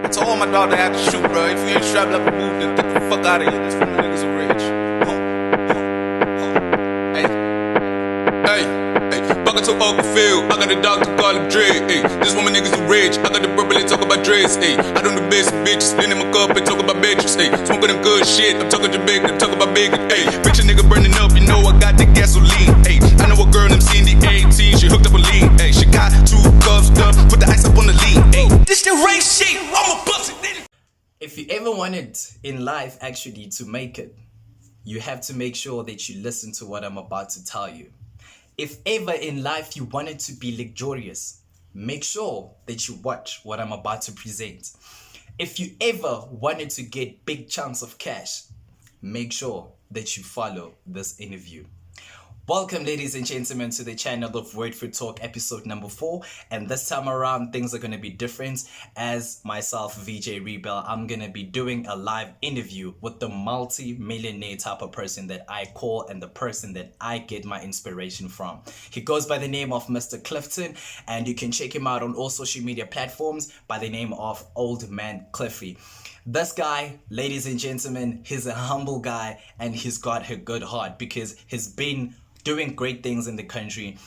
I told my dog they had to shoot, bro. If you ain't strapped like a boot, then get the fuck out of here. This from the niggas are rich. Hey, fucking to Oakfield. I got a doctor call him Dre. Hey, this woman niggas are rich. I got the verbally talk about dreads. Hey, I don't do basic bitches. Lean in my cup and talk about bitches. Hey, smoking them good shit. I'm talking Jamaican, talk about bacon. Hey, rich nigga burning up. You know I got the gasoline. Hey, I know a girl named Cindy 18. She hooked up a lean. Hey, she got 2 cups done. Put the ice up on the lean. Hey, this the race shit. I'm a bust it. If you ever wanted in life actually to make it, you have to make sure that you listen to what I'm about to tell you. If ever in life you wanted to be luxurious, make sure that you watch what I'm about to present. If you ever wanted to get big chunks of cash, make sure that you follow this interview. Welcome, ladies and gentlemen, to the channel of Word for Talk, episode number 4. And this time around, things are going to be different. As myself, VJ Rebel, I'm going to be doing a live interview with the multi-millionaire type of person that I call and the person that I get my inspiration from. He goes by the name of Mr. Clifton, and you can check him out on all social media platforms by the name of Old Man Cliffy. This guy, ladies and gentlemen, he's a humble guy and he's got a good heart because he's been doing great things in the country.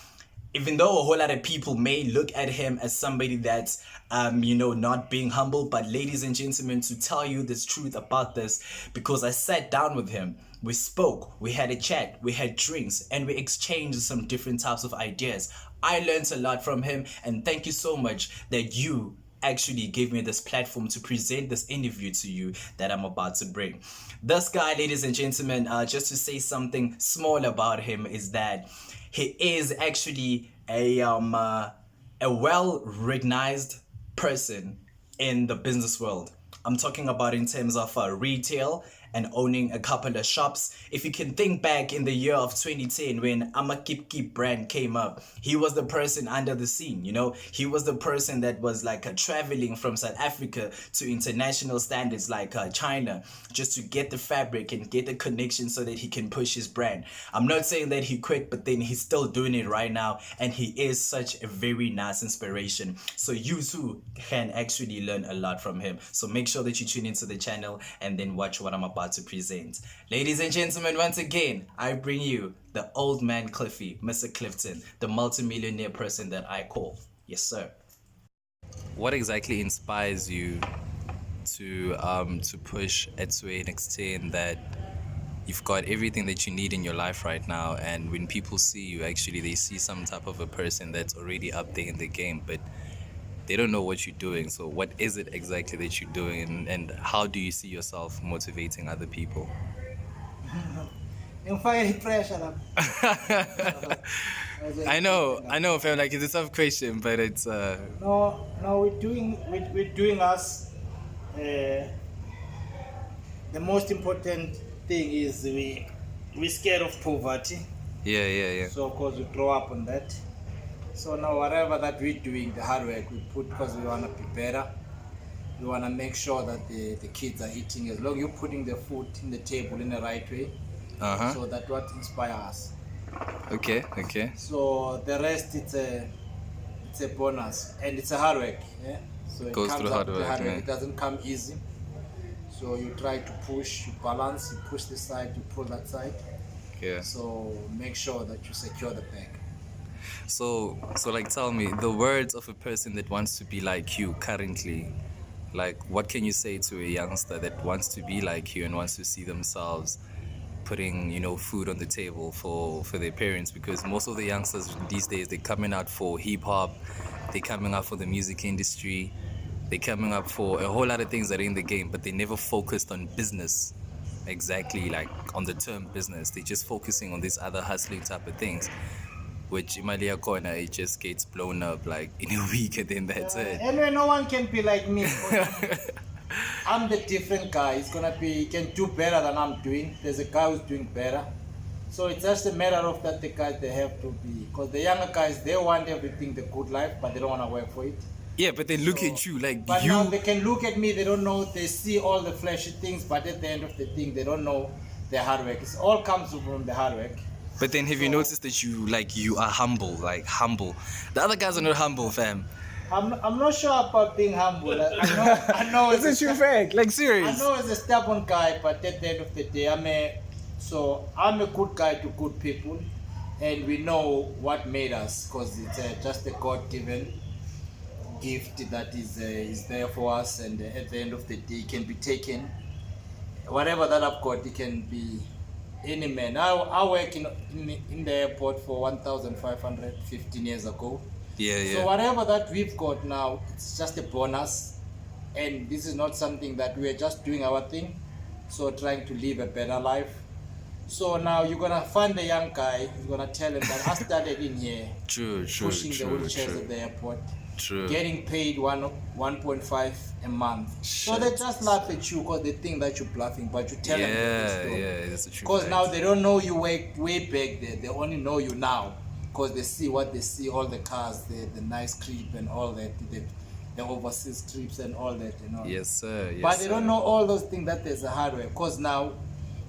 Even though a whole lot of people may look at him as somebody that's, not being humble. But ladies and gentlemen, to tell you this truth about this, because I sat down with him, we spoke, we had a chat, we had drinks, and we exchanged some different types of ideas. I learned a lot from him, and thank you so much that you actually gave me this platform to present this interview to you that I'm about to bring. This guy, ladies and gentlemen, just to say something small about him, is that he is actually a well-recognized person in the business world. I'm talking about in terms of retail and owning a couple of shops. If you can think back in the year of 2010 when Keep brand came up, he was the person under the scene, He was the person that was like traveling from South Africa to international standards like China just to get the fabric and get the connection so that he can push his brand. I'm not saying that he quit, but then he's still doing it right now, and he is such a very nice inspiration. So you too can actually learn a lot from him. So make sure that you tune into the channel and then watch what I'm about to present. Ladies and gentlemen, once again, I bring you the Old Man Cliffy, Mr. Clifton, the multimillionaire person that I call. Yes, sir. What exactly inspires you to push it to an extent that you've got everything that you need in your life right now, and when people see you, actually they see some type of a person that's already up there in the game, but they don't know what you're doing. So what is it exactly that you're doing, and how do you see yourself motivating other people? Pressure. I know, fam. Like, it's a tough question, but it's No, we're doing us. The most important thing is we're scared of poverty. Yeah. So of course we grow up on that. So now whatever that we're doing, the hard work we put, because we want to be better. We want to make sure that the kids are eating, as long as you're putting the food in the table in the right way. So that's what inspires us. Okay. So the rest, it's a bonus, and it's a hard work. Yeah. So it goes comes through hard work. It doesn't come easy. So you try to push, you balance, you push this side, you pull that side. Yeah. So make sure that you secure the bag. So like, tell me the words of a person that wants to be like you currently. Like, what can you say to a youngster that wants to be like you and wants to see themselves putting, food on the table for their parents? Because most of the youngsters these days, they're coming out for hip-hop, they're coming out for the music industry, they're coming up for a whole lot of things that are in the game, but they never focused on business, exactly like on the term business. They're just focusing on these other hustling type of things, which Imalia Corner, it just gets blown up like in a week, and then that's it. Anyway, no one can be like me. I'm the different guy. He can do better than I'm doing. There's a guy who's doing better. So it's just a matter of that the guys, they have to be. Because the younger guys, they want everything, the good life, but they don't want to work for it. Yeah, but then look at you, like, but now they can look at me, they don't know, they see all the flashy things, but at the end of the thing, they don't know the hard work. It all comes from the hard work. But then have you noticed that you are humble, like humble? The other guys are not humble, fam. I'm not sure about being humble. I know It's a true fact. Like I serious. know as a stubborn guy, but at the end of the day, I'm a good guy to good people, and we know what made us, because it's just a God-given gift that is there for us, and at the end of the day, it can be taken. Whatever that I've got, it can be any man. I work in the airport for 1,515 years ago. Yeah, So whatever that we've got now, it's just a bonus, and this is not something that we are just doing our thing, so trying to live a better life. So now you're gonna find the young guy, you're gonna tell him that I started in here True, pushing the wheelchairs at the airport, True. getting paid 1.5 a month. So they just laugh at you because they think that you're bluffing, but you tell them the story. It's a true Because fact. now they don't know you way back there. They only know you now because they see what they see, all the cars, the nice creep and all that, the overseas trips and all that, you know. Yes, sir. Yes, But they don't know all those things that there's a hardware. Because now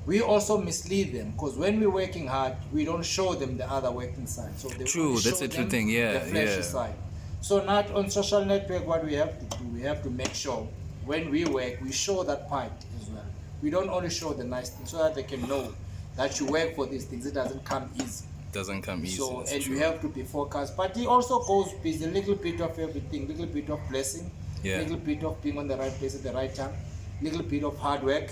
we also mislead them. Because when we're working hard, we don't show them the other working side. So they True, only that's show a true them thing, yeah, the flashy yeah. side. So not on social network, what we have to do, we have to make sure when we work, we show that part as well. We don't only show the nice things so that they can know that you work for these things. It doesn't come easy. Doesn't come easy. So, it's and true. you have to be focused. But it also goes with a little bit of everything, little bit of blessing, Yeah. little bit of being on the right place at the right time, little bit of hard work.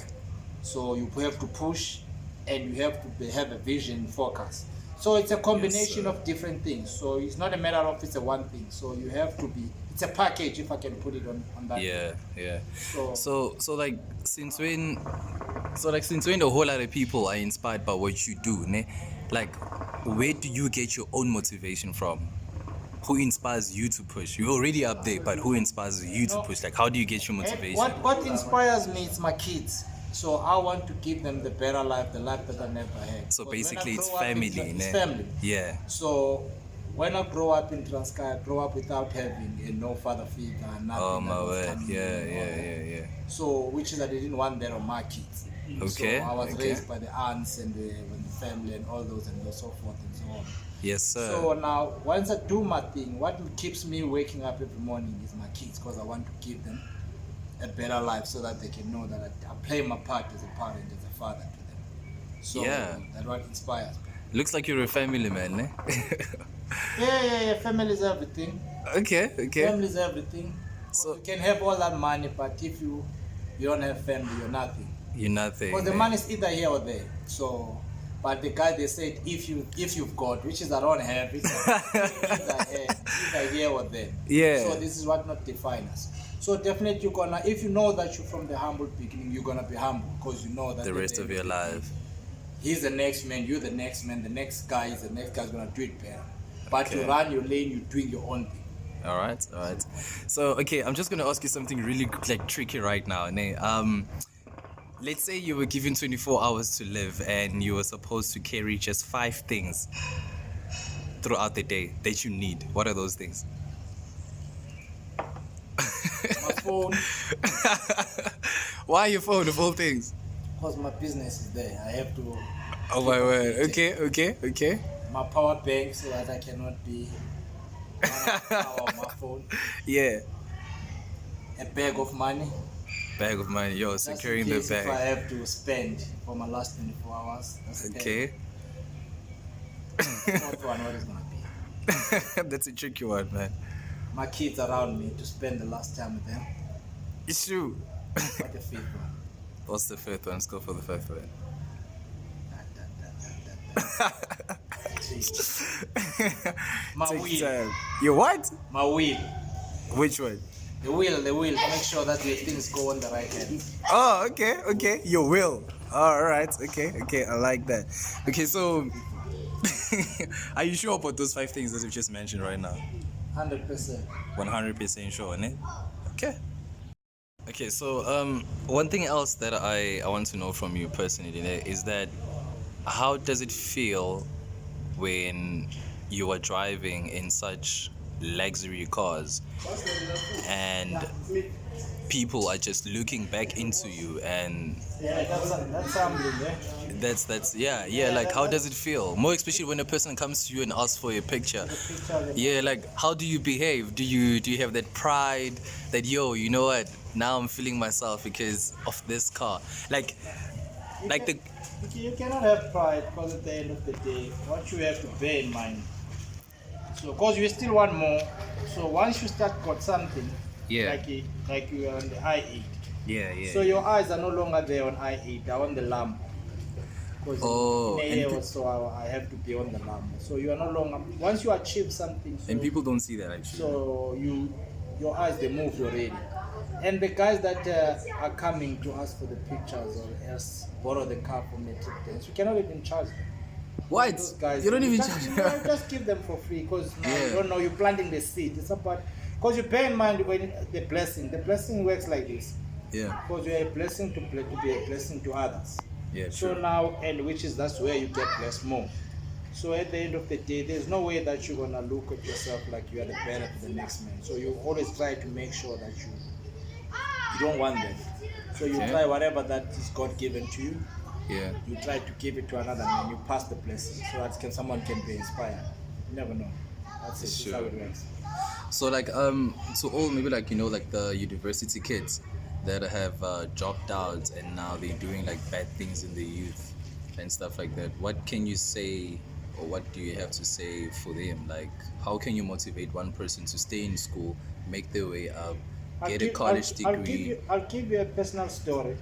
So you have to push, and you have to have a vision, focus. So it's a combination sir. of different things. So it's not a matter of it's a one thing. So you have to be. It's a package, if I can put it on that. Yeah. So So like since when a whole lot of people are inspired by what you do, ne? Like where do you get your own motivation from? Who inspires you to push? You're already up there, but who inspires you to No. push? Like how do you get your motivation? What inspires me is my kids. So I want to give them the better life, the life that I never had. So 'Cause when I basically it's grow up in family, it's ne? family. Yeah. So when I grow up in Transkei, I grow up without having no father figure, nothing. Oh that my was word. coming in and all that. Yeah. So which is I didn't want that on my kids. Okay, So I was okay. raised by the aunts and the family and all those and so forth and so on. Yes, sir. So now, once I do my thing, what keeps me waking up every morning is my kids, because I want to give them a better life so that they can know that I play my part as a parent, as a father to them. So Yeah. that's what inspires me. Looks like you're a family man, ne? Yeah. Family is everything. Okay. Family is everything. So- You can have all that money, but if you don't have family, you're nothing. You're nothing. Because the ne? money is either here or there. So, but the guy they said if you've got, which is I don't have, it's either here or there. Yeah. So this is what not define us. So definitely you're gonna, if you know that you're from the humble beginning, you're gonna be humble because you know that the at rest end of your the day, life. he's the next man, you're the next man, the next guy is gonna do it better. But Okay. you run your lane, you're doing your own thing. All right. So, okay, I'm just gonna ask you something really like tricky right now. Ne? Let's say you were given 24 hours to live, and you were supposed to carry just 5 things throughout the day that you need. What are those things? My phone, Why your phone of all things? because my business is there. I have to. Oh my word. Okay. My power bank so that I cannot be power on my phone. Yeah. A bag of money. Bag of money. Yo, Just in securing the case if I bag. have to spend for my last 24 hours. That's Okay. the fourth one, what is gonna be? That's a tricky one, man. My kids around me to spend the last time with them. It's true. What the fifth one? What's the 5th one? Let's go for the 5th one. My Take wheel. time. Your what? My wheel. Which one? The wheel. Make sure that the things go on the right hand. Oh, okay. Your will. All right. Okay. I like that. Okay, so are you sure about those 5 things that you've just mentioned right now? 100%. 100% sure, innit? Okay, so one thing else that I want to know from you personally is that how does it feel when you are driving in such luxury cars and people are just looking back into you, and Yeah, that's humbling, yeah. that's yeah, like how does it feel? More especially when a person comes to you and asks for a picture. Picture of them. Yeah, like how do you behave? Do you have that pride that, yo, you know what? Now I'm feeling myself because of this car. Like the You cannot have pride, because at the end of the day, what you have to bear in mind. So, because you still want more. So once you start got something, Yeah. like you are on the I8. yeah. So your eyes are no longer there on I8, they're on the lamp. Because Oh, in a and year or so, I have to be on the lamp. So you are no longer, once you achieve something, so, and people don't see that actually. so your eyes, they moved already. And the guys that are coming to ask for the pictures or else borrow the car for metric tens, you cannot even charge them. What? Those guys, You don't even just, charge. just give them for free, because Yeah. you don't know, you're planting the seed. It's about, because you bear in mind when the blessing works like this. Yeah. Because you are a blessing to be a blessing to others. Yeah. So True. now, and which is, that's where you get blessed more. So at the end of the day, there's no way that you're gonna look at yourself like you are the better to the next man. So you always try to make sure that you don't want that. So you Okay. try whatever that is God given to you. Yeah. You try to give it to another man. You pass the blessing so that someone can be inspired. You never know. That's it. Sure. That's how it works. So like so all maybe like, you know, like the university kids that have dropped out and now they're doing like bad things in the youth and stuff like that. What can you say, or what do you have to say for them? Like how can you motivate one person to stay in school, make their way up, get a college degree? I'll give you a personal story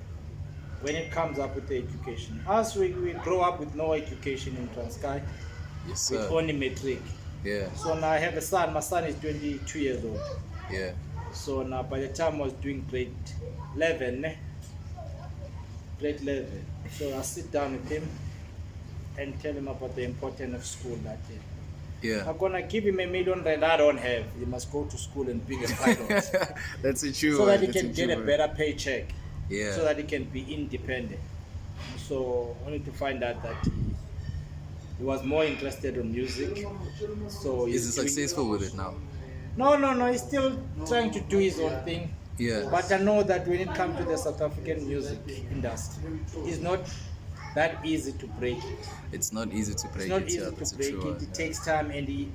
when it comes up with the education. Us, we grow up with no education in Transkei, Yes, with sir. only matric. Yeah, So now I have a son. My son is 22 years old. yeah. So now by the time I was doing grade 11, grade 11, so I sit down with him and tell him about the importance of school that day. Yeah. I'm gonna give him $1 million that I don't have. He must go to school and be a pilot That's a true so that he that's can get true a one. better paycheck. Yeah. So that he can be independent. So I wanted to find out that he was more interested in music. So Is he's he doing- successful with it now? No. He's still trying to do his own thing. Yeah. But I know that when it comes to the South African music industry, it's not that easy to break it. It's not easy to break It's not it. easy Yeah, to that's a break true it. one. It takes time, and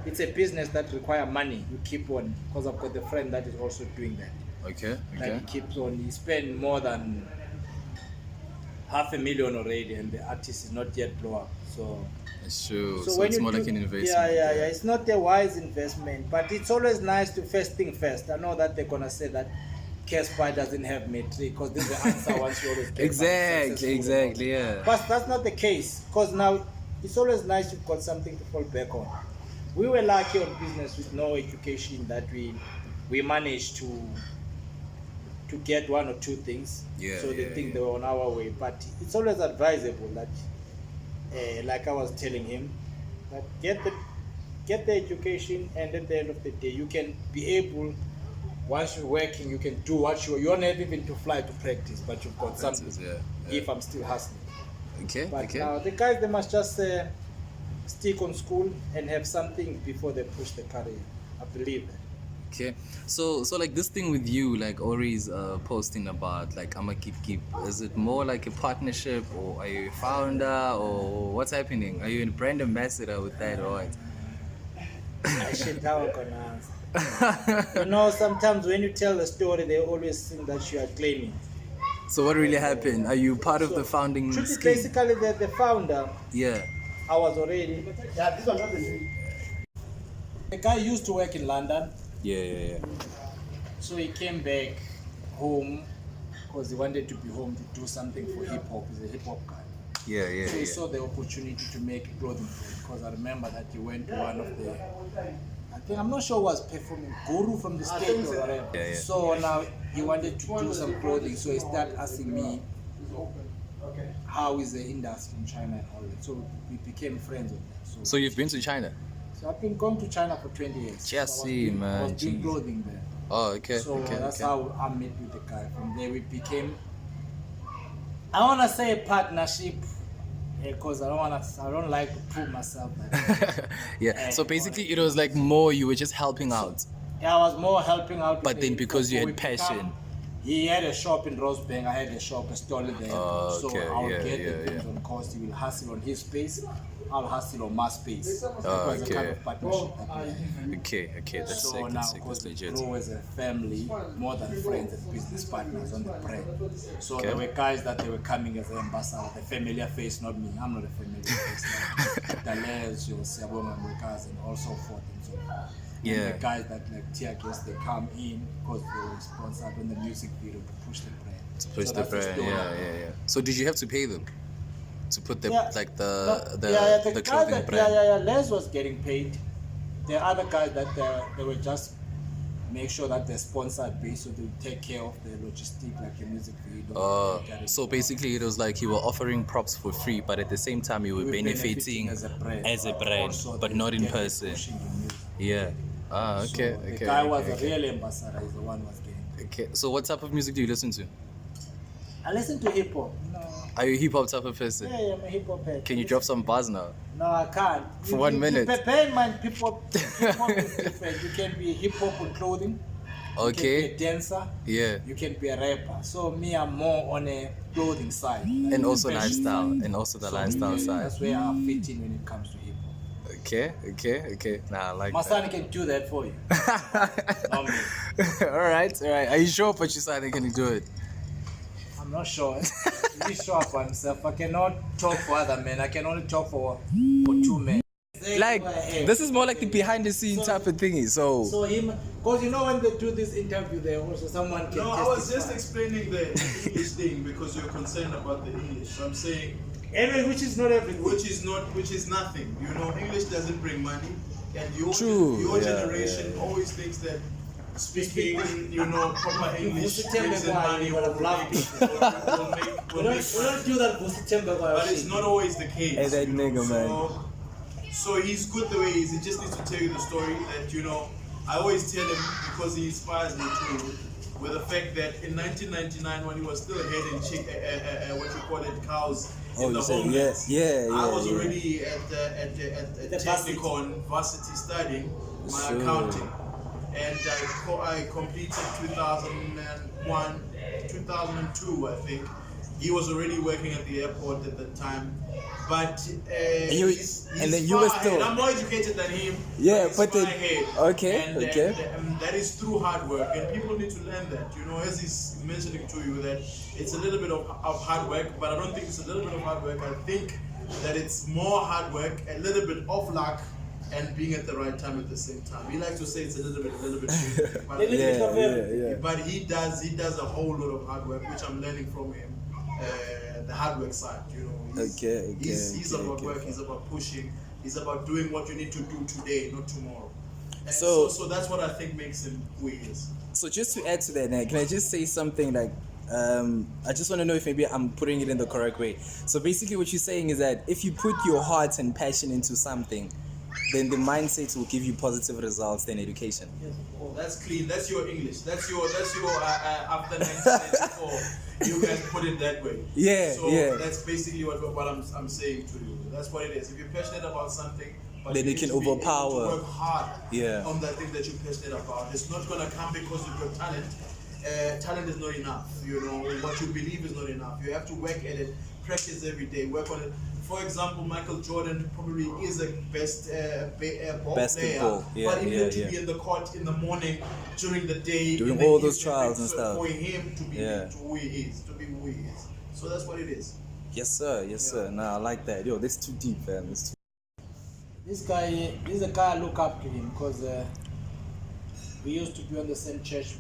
it's a business that requires money. You keep on, because I've got a friend that is also doing that. Okay. That Okay. he keeps on. He spent more than $500,000 already, and the artist is not yet blow up. So It's true. So So when it's you more do, like an investment. yeah. It's not a wise investment, but it's always nice to first thing first. I know that they're gonna say that Casper doesn't have matric, because this is the answer once you always get Exactly, yeah. But that's not the case, because now it's always nice you've got something to fall back on. We were lucky on business with no education that we managed to get one or two things. Yeah, So they yeah, think yeah. they were on our way. But it's always advisable that, like I was telling him, that get the education, and at the end of the day, you can be able, once you're working, you can do what you don't have even to fly to practice, but you've got That's something. it, yeah. If I'm still hustling. Okay. But Okay. now the guys, they must just stick on school and have something before they push the career. I believe that. Okay, so like this thing with you, like always posting about like I'm a keep. Is it more like a partnership, or are you a founder, or what's happening? Are you a brand ambassador with that, or what? I shit how I'm gonna answer. You know, sometimes when you tell the story, they always think that you are claiming. So what really happened? Are you part of So, the founding truth is, scheme? basically, the founder, Yeah. I was already. Yeah, this one not the guy used to work in London, Yeah. so he came back home because he wanted to be home to do something for hip hop. He's a hip hop guy. Yeah. So he saw the opportunity to make a clothing brand, because I remember that he went to one of the, I think, I'm not sure who was performing, Guru from the state or whatever. Yeah. So now he wanted to do some clothing, so he started asking me how is the industry in China and all that. So we became friends on that. So you've been to China? So I've been going to China for 20 years. Just So see, I man, was doing jeez. clothing there. Oh, okay. So okay. that's okay. how I met with the guy. From there we became, I want to say a partnership, because I don't like to prove myself. Yeah. So basically, it was like more you were just helping out, Yeah, I was more helping out. but with then the- because you so had we passion. He had a shop in Rosebank. I had a shop, a stall in the airport. Okay, So I'll yeah, get yeah, the things on cost. He will hustle on his space. I'll hustle on my space. That was the kind okay. of partnership that we had. Okay, that's So sick, now, that's sick, because that's we legit. grow as a family, more than friends and business partners on the brand. So Okay. there were guys that they were coming as an ambassador, the familiar face, not me. I'm not a familiar face. Like Dalez, Siabonga Mukas, and all so forth and so forth. Yeah. And the guys that like Tear Gas, they come in because they were sponsored on the music video to push the brand. To push So the that's brand, story. yeah. So did you have to pay them to put the Yeah. like No, the guy clothing that, brand? Les was getting paid. The other guys that they were just make sure that they're sponsored base, so they take care of the logistic, like your music video. So basically, it was like you were offering props for free, but at the same time, you were We're benefiting as a brand, as but they not in get the person. pushing the music. Yeah. Okay, So okay. the guy was okay. a real ambassador. He's the one who was getting paid. Okay. So what type of music do you listen to? I listen to hip hop. No, Are you a hip hop type of person? yeah, I'm a hip hop head. Can you drop some bars now? No, I can't. For 1 minute. Bear in mind, hip hop is different. You can be hip hop with clothing. You Okay. can be a dancer. Yeah. You can be a rapper. So me, I'm more on a clothing side. Like And also fashion lifestyle, side. and also the So lifestyle side. That's where I fit in when it comes to hip hop. Okay. Nah, I like My that. son can do that for you. Not me. all right. Are you sure but your son can do it? I'm not sure. He's sure for himself. I cannot talk for other men. I can only talk for two men. Like, this is more like the behind the scenes type of thingy. So him, because you know when they do this interview, there also someone can No, I was just testify. explaining the English thing because you're concerned about the English. So I'm saying, Anyway, which is not everything. which is nothing. You know, English doesn't bring money, and True, your yeah, generation always thinks that speaking, proper English Vusi brings in money you or wanna bluff will We make don't do that Vusi Temba but it's not always the case. Hey, that you know, nigga, man. So he's good the way he is. He just needs to tell you the story that, I always tell him because he inspires me too, with the fact that in 1999 when he was still heading cows in the homeland, I was already at The Technicon varsity studying my accounting. And I completed 2001, 2002, I think. He was already working at the airport at the time, but he's then you were far still- ahead. I'm more educated than him. Yeah, he's but far then- ahead. okay, And, okay. and that is through hard work, and people need to learn that. As he's mentioning to you that it's a little bit of hard work, but I don't think it's a little bit of hard work. I think that it's more hard work, a little bit of luck, and being at the right time at the same time. He likes to say it's a little bit, but, but he does a whole lot of hard work, which I'm learning from him. The hard work side, He's about work. He's about pushing. He's about doing what you need to do today, not tomorrow. And So- so that's what I think makes him who he is. So just to add to that, can I just say something like, I just want to know if maybe I'm putting it in the correct way. So basically what you're saying is that if you put your heart and passion into something, then the mindset will give you positive results than education. Oh, that's clean. That's your English. That's your after 1994. You guys put it that way. Yeah, So yeah. that's basically what I'm saying to you. That's what it is. If you're passionate about something, but Then you it can need to be able to overpower. work hard Yeah. on that thing that you're passionate about. It's not gonna come because you've got talent. Talent is not enough. What you believe is not enough. You have to work at it, practice every day, work on it. For example, Michael Jordan probably is the best ball Basketball, player, but he needs to yeah. be in the court in the morning, during the day, Doing in the all those evening, trials and so stuff. For him to be Yeah. to who he is, to be who he is. So that's what it is. Yes, sir. Nah, I like that. Yo, that's too deep, man. That's too... This is a guy I look up to him because we used to be on the same church.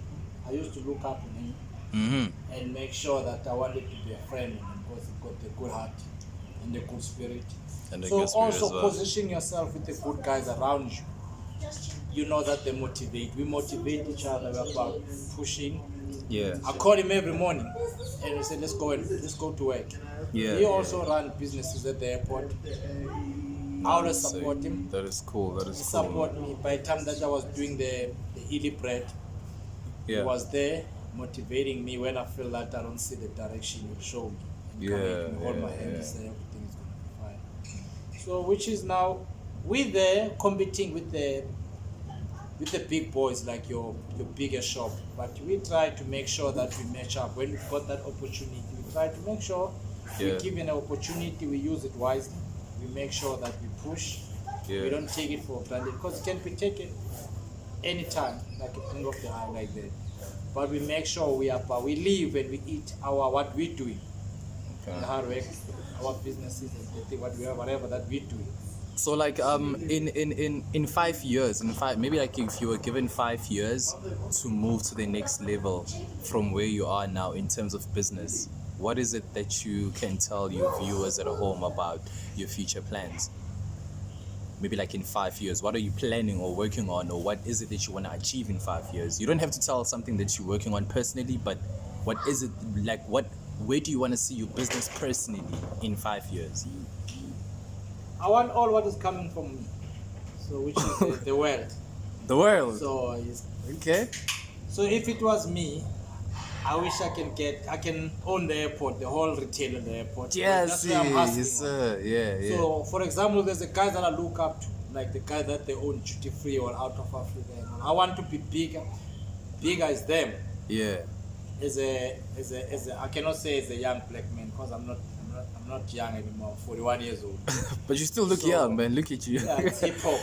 I used to look up to him and make sure that I wanted to be a friend with him because he got a good heart and a good spirit. And a So good spirit also as well. position yourself with the good guys around you. You know that they motivate. We motivate each other. We're about pushing. Yeah. I call him every morning and we say, let's go to work. Yeah, He yeah. also run businesses at the airport. I always That's support sick. him. That is cool. That He is cool. support me. By the time that I was doing the Ely bread, he Yeah. was there motivating me when I feel that I don't see the direction. He will show me. And come Yeah, and hold my yeah, hand yeah. and say everything is going to be fine. So which is now we there competing with the with the big boys like your bigger shop. But we try to make sure that we match up. When we've got that opportunity, we try to make sure Yeah. we're given an opportunity, we use it wisely. We make sure that we push. Yeah. We don't take it for granted because it can be taken anytime, like a blink of the eye like that. But we make sure we live and we eat what we're doing. Okay. The hard work, our businesses, and the thing, whatever that we're doing. So like in 5 years, maybe like if you were given 5 years to move to the next level from where you are now in terms of business, what is it that you can tell your viewers at home about your future plans? Maybe like in 5 years, what are you planning or working on, or what is it that you want to achieve in 5 years? You don't have to tell something that you're working on personally, but what is it like? Where do you want to see your business personally in 5 years? I want all what is coming from me, so which is the world. The world. So yes. Okay. So if it was me, I wish I can own the airport, the whole retail in the airport. Yes, That's where I'm hustling. yes, sir. Yeah. So for example, there's a guy that I look up to, like the guy that they own duty free or out of Africa. And I want to be bigger as them. Yeah. As a I cannot say as a young black man because I'm not young anymore. I'm 41 years old. But you still look young, man. Look at you. Yeah, it's hip hop.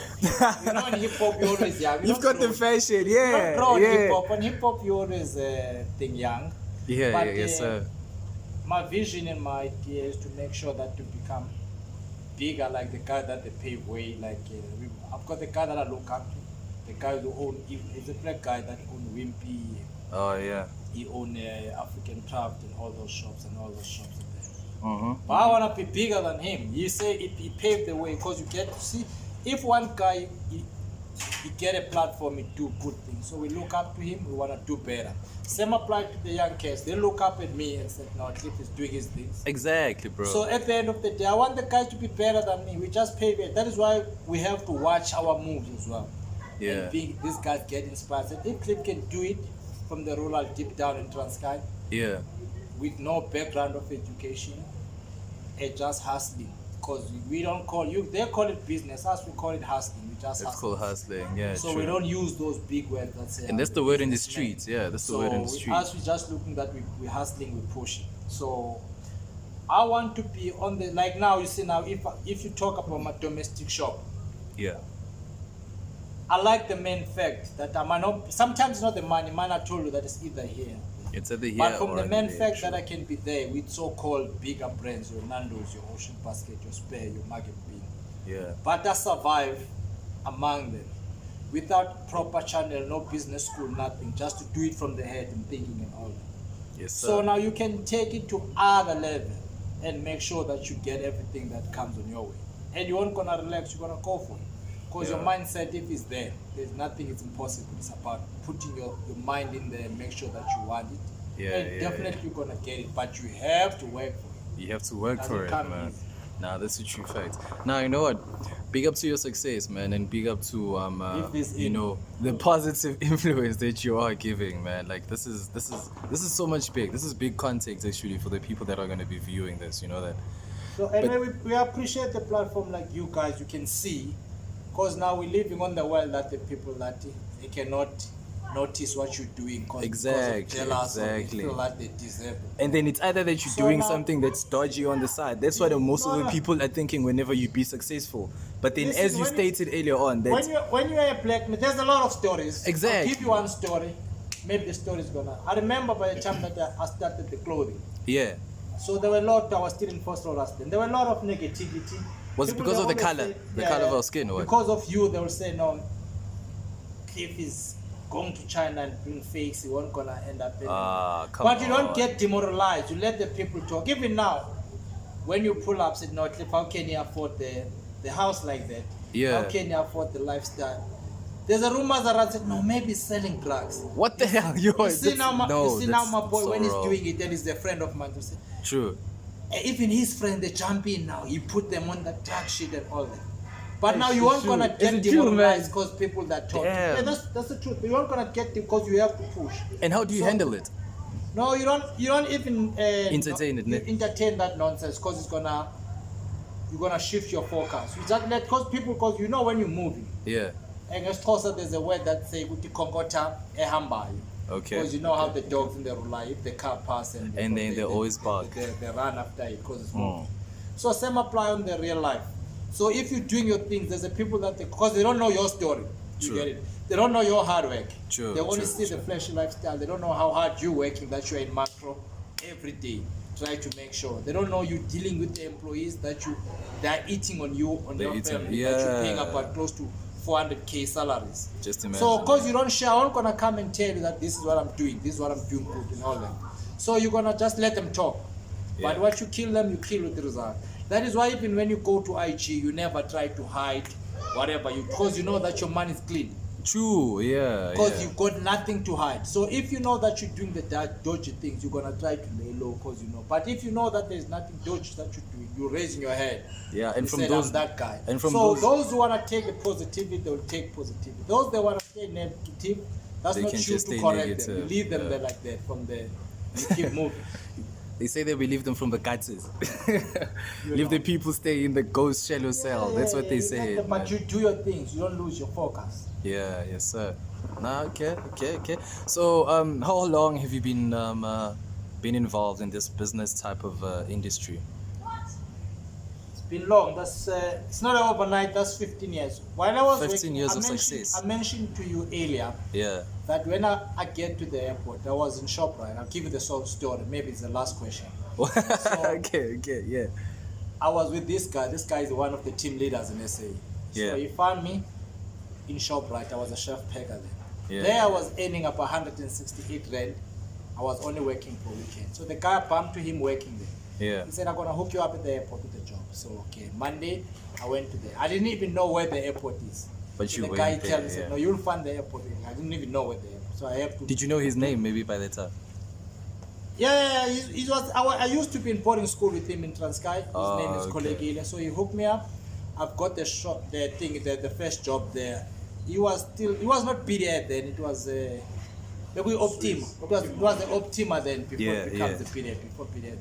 You know, in hip hop you're always young. You've got the fashion, yeah. Not Yeah. hip hop. In hip hop you always think young. Yeah, But, yes, sir. My vision and my idea is to make sure that to become bigger, like the guy that they pave way. Like I've got the guy that I look up to. The guy who he's a black guy that own Wimpy. Oh, yeah. He own African Craft and all those shops in there. Uh-huh. But I want to be bigger than him. You say he paved the way because you get to see if one guy he get a platform, he do good things. So we look up to him. We want to do better. Same apply to the young kids. They look up at me and say, "No, Cliff is doing his things." Exactly, bro. So at the end of the day, I want the guy to be better than me. We just pave it. That is why we have to watch our moves as well. Yeah. And these guys get inspired. So if Cliff can do it from the rural deep down in Transkei, Yeah. with no background of education and just hustling, because we don't call you, they call it business, us we call it hustling. We just It's hustle. called hustling, yeah. So true. we don't use those big words that say And that's I'm the a word in the businessman. streets, yeah. That's the So word in the with streets. us we just looking that we hustling, we pushing. So I want to be on the, like now you see now if you talk about my domestic shop, Yeah. I like the main fact that I might not, sometimes it's not the money, man, I told you that it's either here. It's at the here But from or the at main there, fact true. that I can be there with so-called bigger brands, your Nando's, your Ocean Basket, your Spare, your Market Bean. Yeah. But I survive among them without proper channel, no business school, nothing, just to do it from the head and thinking and all that. Yes, sir. So now you can take it to other level and make sure that you get everything that comes on your way. And you aren't gonna relax, you're gonna go for it. Because your Yeah. mindset, if it's there's nothing it's impossible. It's about putting your mind in there and make sure that you want it. Yeah, And yeah, definitely you're gonna get it, but you have to work for it. You have to work Doesn't for it, come man. easy. Nah, that's a true fact. Now, you know what? Big up to your success, man, and big up to If this you in- know, the positive influence that you are giving, man. Like this is so much big. This is big context actually for the people that are going to be viewing this. You know that. So anyway, we appreciate the platform like you guys. You can see, because now we're living on the world that the people that they cannot notice what you're doing because Exactly, of jealous or they exactly. feel like they deserve it. And then it's either that you're So doing now- something that's dodgy on the side. That's what most of the No. people are thinking whenever you be successful. But then, Listen, as you when you- stated earlier on, that When you're a black man, there's a lot of stories. Exactly. I'll give you one story. Maybe the story is gonna. I remember by the time that I started the clothing. yeah, So there were a lot. I was still in first row then. There were a lot of negativity. Was it People, because they of the always color? The color of our skin or what? Because of you, they will say no. Cliff is going to China and bring fakes. He won't gonna end up. come But you don't on. get demoralized. You let the people talk. Even now, when you pull up, say no, Cliff, how can you afford the house like that? Yeah. How can you afford the lifestyle? There's a rumors around said no, maybe he's selling drugs. What the hell? Yo, You see now, my boy so when he's wrong. doing it, then he's a friend of mine. To say, True. even his friend, they jump in now. He put them on the drug shit and all that. But It's now you the aren't gonna truth. get It's the truth, demoralized because people that talk. Damn. Yeah, that's the truth. You aren't gonna get it because you have to push. And how do you So- handle it? No, you don't even Entertain it, ne? entertain that nonsense because you're gonna shift your focus. You just let because you know when you're moving. Yeah. And also there's a word that say kuti konkota ehambayo. Okay. Because you know how the dogs in the rula, if the car pass and then they always bark. They run after it because it's moving. So same apply on the real life. So if you're doing your things, there's a people that because they don't know your story. You get it? They don't know your hard work. They only see the flashy lifestyle. They don't know how hard you're working, that you're in macro every day. Try to make sure. They don't know you dealing with the employees that they're eating on you, on your family, that you're paying about close to 400k salaries. Just imagine. So because you don't share, I'm not gonna come and tell you that this is what I'm doing, this is what I'm doing good and all that. So you're gonna just let them talk. But what you kill them, you kill with the result. That is why even when you go to IG, you never try to hide whatever because you know that your money is clean. True, yeah. Because you've got nothing to hide. So if you know that you're doing the dodgy things, you're gonna try to lay low because you know. But if you know that there's nothing dodgy that you're doing, you're raising your head. Yeah, and from said, those I'm that guy. And from so those who wanna take the positivity, they'll take positivity. Those that wanna stay negative, that's they not can you just to stay correct negative. them. You leave them there like that from there. You keep moving. They say that we leave them from the gutters. Leave the people stay in the ghost shallow cell. That's what they say. Exactly. But you do your things. You don't lose your focus. Yeah, yes, sir. Nah, okay. So, how long have you been involved in this business type of industry? It's been long. That's it's not overnight. That's 15 years. While I was 15 years of success. I mentioned to you earlier. Yeah. That when I get to the airport, I was in ShopRite. I'll give you the story. Maybe it's the last question. Okay, yeah. I was with this guy. This guy is one of the team leaders in SA. Yeah. So he found me in ShopRite. I was a chef packer there. Yeah. There I was earning up 168 rand. I was only working for weekend. So the guy bumped to him working there. Yeah. He said, I'm going to hook you up at the airport with the job. So, okay. Monday, I went to there. I didn't even know where the airport is. But so you the guy went tell there, me, said, no, you'll find the airport. I didn't even know where the airport. So I have to. Did you know his name maybe by that time? Yeah. He was. I used to be in boarding school with him in Transkei. His name is Kolegile. So he hooked me up. I've got the first job there. He was not BDA then. It was maybe Optima. It was the Optima then before it becomes the BDA. Before BDA.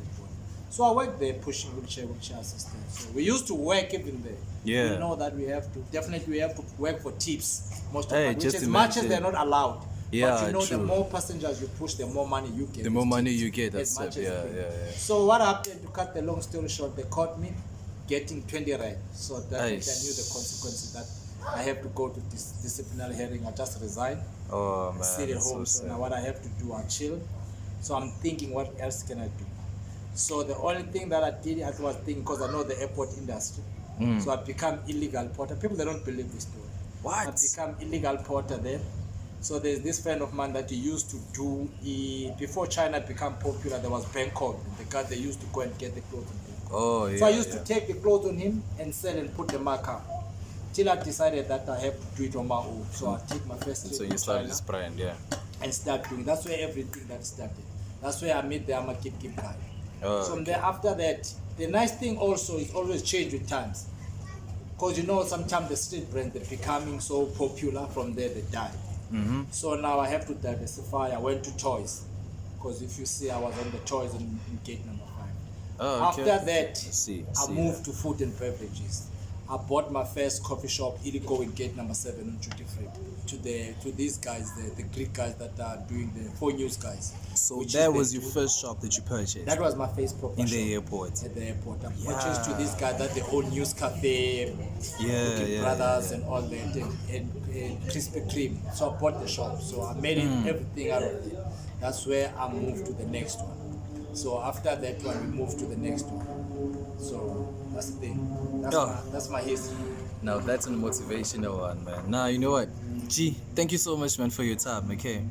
So I worked there pushing wheelchair assistant. So we used to work even there. Yeah. We know that we have to work for tips most of the time, which just as much as they're not allowed. Yeah, but you know, true. the more passengers you push, the more money you get. The more money tips, you get, as that's much it. as Yeah. So what happened, to cut the long story short, they caught me getting 20 rand. So that I knew the consequences that I have to go to this disciplinary hearing. I just resigned. Oh man. Sit at home. So now what I have to do, I chill. So I'm thinking, what else can I do? So the only thing that I did, I was thinking, because I know the airport industry. So I become illegal porter. People, they don't believe this story. What? I become illegal porter there. So there's this friend of mine that he used to do, before China became popular, there was Bangkok. The guy, they used to go and get the clothes on him. Oh, yeah. So I used to take the clothes on him and sell and put the mark up. Till I decided that I have to do it on my own. So I take my first trip So to you started China this brand, yeah. and start doing. That's where everything that started. That's where I met the Keep guy. Oh, From there, after that, the nice thing also is always change with times. Because you know, sometimes the street brands, they're becoming so popular, from there they die. So now I have to diversify. I went to toys. Because if you see, I was on the toys in gate number 5. Oh, okay. After that, I moved to food and beverages. I bought my first coffee shop, Illico, in gate number 7 on Duty Free. To these guys, the Greek guys that are doing the 4 News guys. So that was your first shop that you purchased? That was my first proper in shop. the airport? At the airport. I purchased to these guys that they own News Cafe, yeah, Brothers and all that, and Krispy Kreme. So I bought the shop. So I made everything out of it. That's where I moved to the next one. So after that one, we moved to the next one. So that's the thing. That's my history. Now that's a motivational one, man. Now you know what? Gee, thank you so much, man, for your time, okay?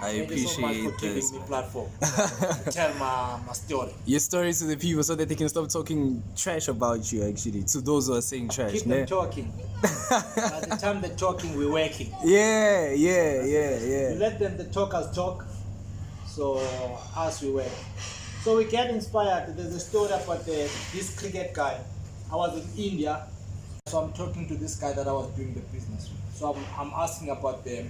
I appreciate you so much for this. giving me platform to tell my story. Your stories to the people so that they can stop talking trash about you, actually, to those who are saying trash. Keep them talking. By the time they're talking, we're working. Yeah. You let them, the talkers talk, so as we work. So we get inspired. There's a story about this cricket guy. I was in India, so I'm talking to this guy that I was doing the business with. So I'm asking about the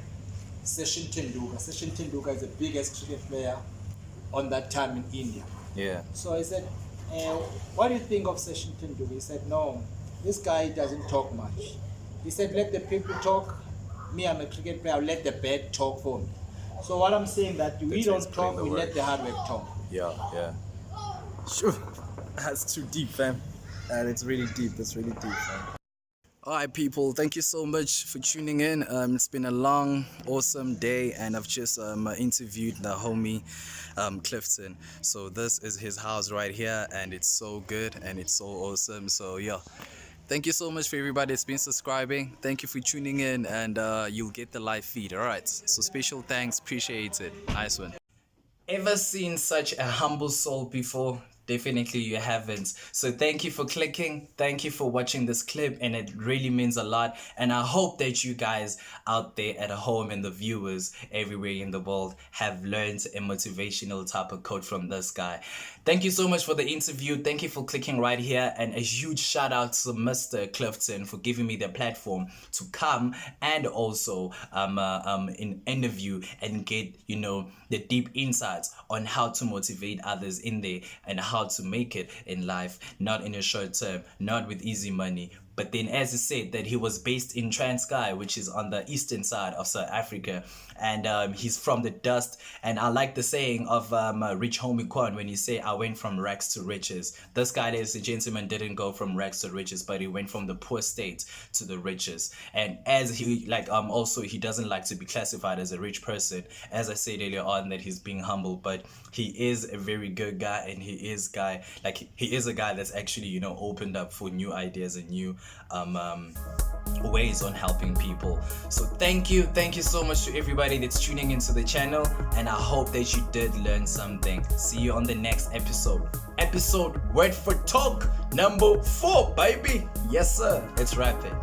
Sachin Tendulkar. Sachin Tendulkar is the biggest cricket player on that time in India. Yeah. So I said, what do you think of Sachin Tendulkar? He said, no, this guy doesn't talk much. He said, let the people talk, Me, I'm a cricket player. I'll let the bat talk for me. So what I'm saying that we That's don't just playing talk, the we word. let the hard work talk. Yeah. Sure. That's too deep, fam. It's really deep. That's really deep, fam. All right, people. Thank you so much for tuning in. It's been a long, awesome day, and I've just interviewed the homie Clifton. So this is his house right here, and it's so good and it's so awesome. So yeah. Thank you so much for everybody that's been subscribing. Thank you for tuning in, and you'll get the live feed. All right. So special thanks. Appreciate it. Nice one. Ever seen such a humble soul before? Definitely you haven't. So thank you for clicking. Thank you for watching this clip, and it really means a lot. And I hope that you guys out there at home and the viewers everywhere in the world have learned a motivational type of quote from this guy. Thank you so much for the interview. Thank you for clicking right here, and a huge shout out to Mr. Clifton for giving me the platform to come and also interview and get, you know, the deep insights on how to motivate others in there and how to make it in life, not in a short term, not with easy money. But then, as he said, that he was based in Transkei, which is on the eastern side of South Africa, and he's from the dust. And I like the saying of Rich Homie Kwan when he say, "I went from rags to riches." This guy, ladies and gentlemen, didn't go from rags to riches, but he went from the poor state to the riches. And as he also he doesn't like to be classified as a rich person. As I said earlier on, that he's being humble, but he is a very good guy, and he is a guy that's actually, you know, opened up for new ideas and new ways on helping people. So thank you so much to everybody that's tuning into the channel, and I hope that you did learn something. See you on the next episode Word for Talk number 4, baby. Yes sir, it's rapid.